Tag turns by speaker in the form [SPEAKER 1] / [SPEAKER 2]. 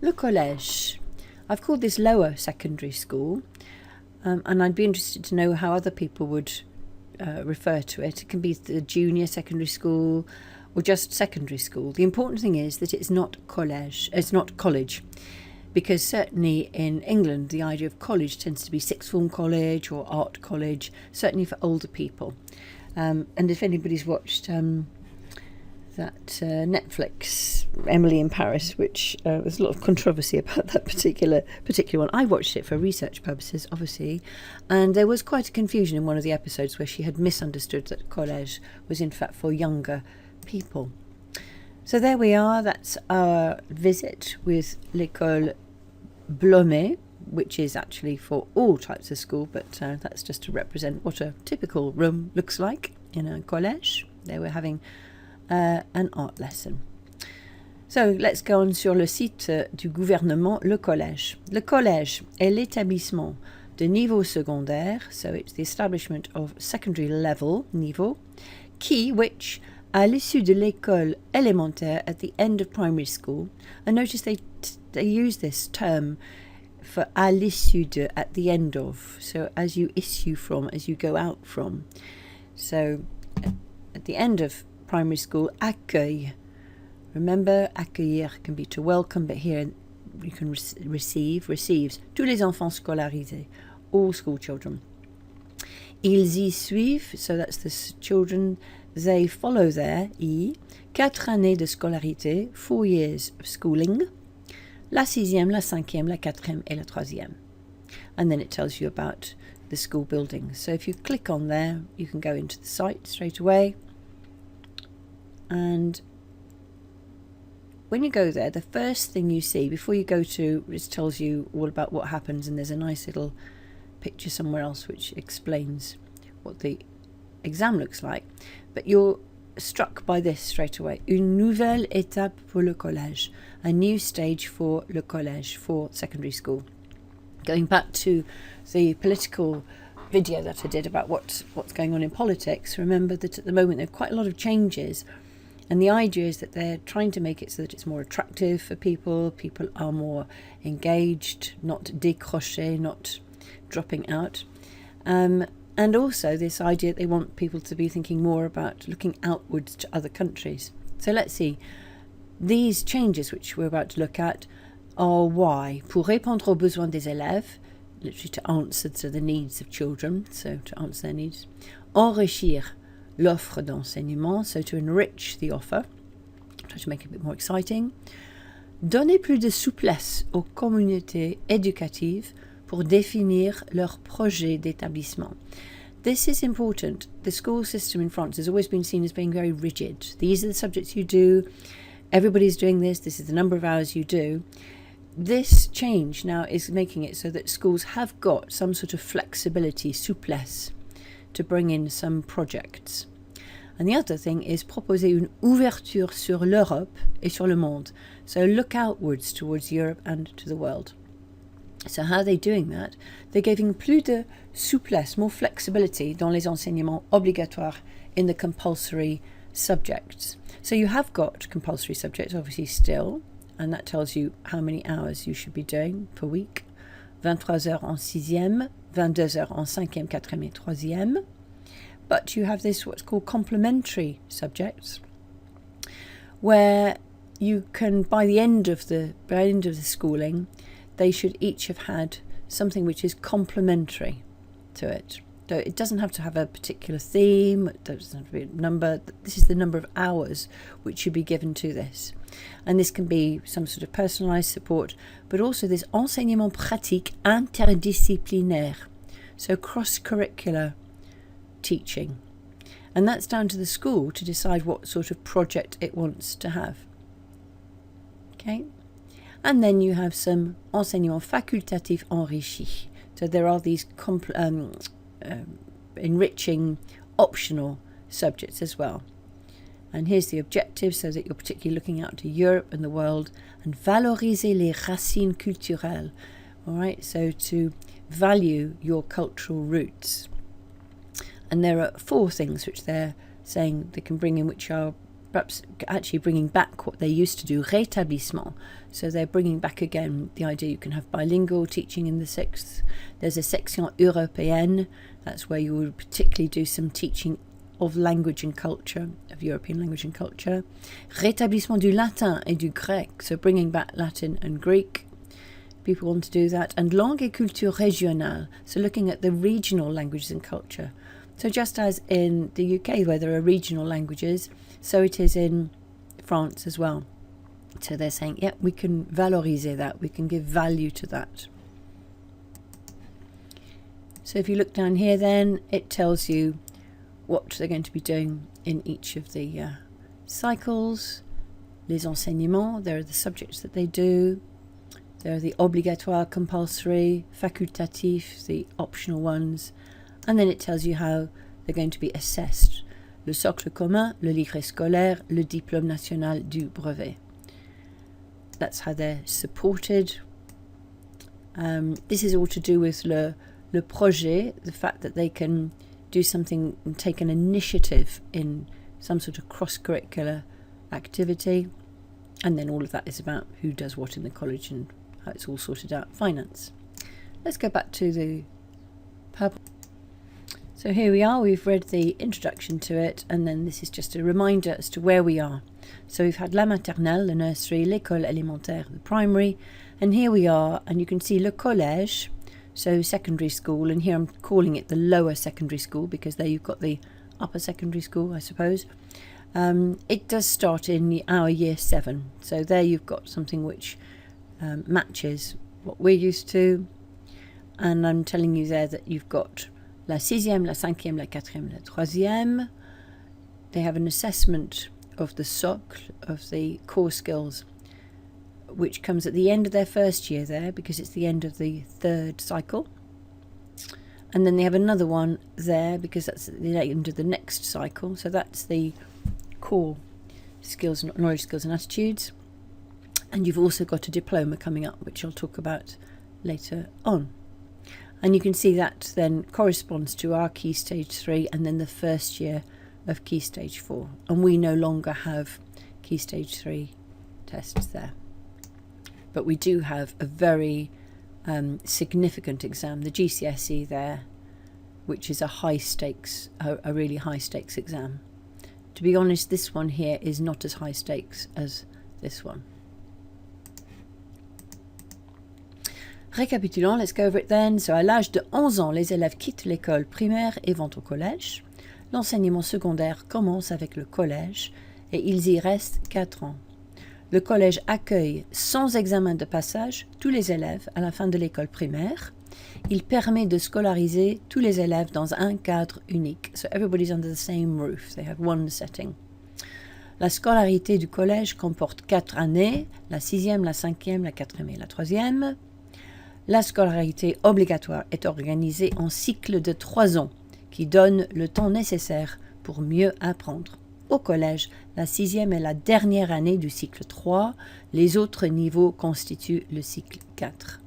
[SPEAKER 1] Le collège. I've called this lower secondary school, and I'd be interested to know how other people would refer to it. It can be the junior secondary school or just secondary school. The important thing is that it's not collège, it's not college, because certainly in England the idea of college tends to be sixth form college or art college, certainly for older people. And if anybody's watched that Netflix Emily in Paris, which there's a lot of controversy about that particular one. I watched it for research purposes, obviously, and there was quite a confusion in one of the episodes where she had misunderstood that collège was in fact for younger people. So there we are, that's our visit with l'école Blomet, which is actually for all types of school, but that's just to represent what a typical room looks like in a collège. There we're having an art lesson. So let's go on sur le site du gouvernement, le collège. Le collège est l'établissement de niveau secondaire, so it's the establishment of secondary level niveau, which à l'issue de l'école élémentaire, at the end of primary school, and notice they use this term for à l'issue de, at the end of, so as you issue from, as you go out from. So at the end of primary school, accueil. Remember, accueillir can be to welcome, but here you can receives tous les enfants scolarisés, all school children. Ils y suivent, so that's the children, they follow there, 4 années de scolarité, 4 years of schooling, la 6e, la 5e, la 4e, et la 3e. And then it tells you about the school building. So if you click on there, you can go into the site straight away. And when you go there, the first thing you see before you go to, it tells you all about what happens, and there's a nice little picture somewhere else which explains what the exam looks like. But you're struck by this straight away. Une nouvelle étape pour le collège. A new stage for le collège, for secondary school. Going back to the political video that I did about what's going on in politics, remember that at the moment there are quite a lot of changes. And the idea is that they're trying to make it so that it's more attractive for people. People are more engaged, not décroché, not dropping out. And also this idea that they want people to be thinking more about looking outwards to other countries. So let's see. These changes which we're about to look at are why? Pour répondre aux besoins des élèves, literally to answer to the needs of children, so to answer their needs. Enrichir l'offre d'enseignement, so to enrich the offer, try to make it a bit more exciting. Donner plus de souplesse aux communautés éducatives pour définir leur projet d'établissement. This is important. The school system in France has always been seen as being very rigid. These are the subjects you do, everybody's doing this is the number of hours you do. This change now is making it so that schools have got some sort of flexibility, souplesse, to bring in some projects. And the other thing is proposer une ouverture sur l'Europe et sur le monde. So look outwards towards Europe and to the world. So how are they doing that? They're giving plus de souplesse, more flexibility dans les enseignements obligatoires in the compulsory subjects. So you have got compulsory subjects obviously still, and that tells you how many hours you should be doing per week. 23 heures en 6e, 22 heures en 5e, 4e et 3e. But you have this what's called complementary subjects, where you can, by the end of the schooling, they should each have had something which is complementary to it. So it doesn't have to have a particular theme, it doesn't have to be a number. This is the number of hours which should be given to this. And this can be some sort of personalised support, but also this enseignement pratique interdisciplinaire, so cross-curricular teaching. And that's down to the school to decide what sort of project it wants to have. Okay? And then you have some enseignement facultatif enrichi. So there are these enriching optional subjects as well. And here's the objective, so that you're particularly looking out to Europe and the world, and valoriser les racines culturelles. All right, so to value your cultural roots. And there are 4 things which they're saying they can bring in, which are perhaps actually bringing back what they used to do, rétablissement. So they're bringing back again the idea you can have bilingual teaching in the 6th. There's a section européenne, that's where you will particularly do some teaching of language and culture, of European language and culture. Rétablissement du latin et du grec, so bringing back Latin and Greek. People want to do that. And langue et culture régionale, so looking at the regional languages and culture. So just as in the UK where there are regional languages, so it is in France as well. So they're saying, yeah, we can valoriser that, we can give value to that. So if you look down here then, it tells you what they're going to be doing in each of the cycles. Les enseignements, there are the subjects that they do. There are the obligatoire, compulsory, facultatif, the optional ones. And then it tells you how they're going to be assessed. Le socle commun, le livret scolaire, le diplôme national du brevet. That's how they're supported. This is all to do with le projet, the fact that they can do something and take an initiative in some sort of cross-curricular activity. And then all of that is about who does what in the college and how it's all sorted out. Finance. Let's go back to the PowerPoint. So here we are, we've read the introduction to it, and then this is just a reminder as to where we are. So we've had la maternelle, the nursery, l'école élémentaire, the primary, and here we are, and you can see le collège, so secondary school, and here I'm calling it the lower secondary school because there you've got the upper secondary school, I suppose. It does start in our year 7, so there you've got something which matches what we're used to, and I'm telling you there that you've got la 6e, la 5e, la 4e, la 3e. They have an assessment of the socle, of the core skills, which comes at the end of their first year there because it's the end of the 3rd cycle. And then they have another one there because that's at the end of the next cycle. So that's the core skills, knowledge, skills and attitudes. And you've also got a diploma coming up, which I'll talk about later on. And you can see that then corresponds to our Key Stage 3 and then the first year of Key Stage 4. And we no longer have Key Stage 3 tests there. But we do have a very significant exam, the GCSE there, which is a really high stakes exam. To be honest, this one here is not as high stakes as this one. Récapitulons, let's go over it then. So à l'âge de 11 ans, les élèves quittent l'école primaire et vont au collège. L'enseignement secondaire commence avec le collège et ils y restent 4 ans. Le collège accueille sans examen de passage tous les élèves à la fin de l'école primaire. Il permet de scolariser tous les élèves dans un cadre unique. So everybody's under the same roof. They have one setting. La scolarité du collège comporte 4 années, la 6e, la 5e, la 4e et la 3e. La scolarité obligatoire est organisée en cycle de 3 ans qui donne le temps nécessaire pour mieux apprendre. Au collège, la 6e est la dernière année du cycle 3. Les autres niveaux constituent le cycle 4.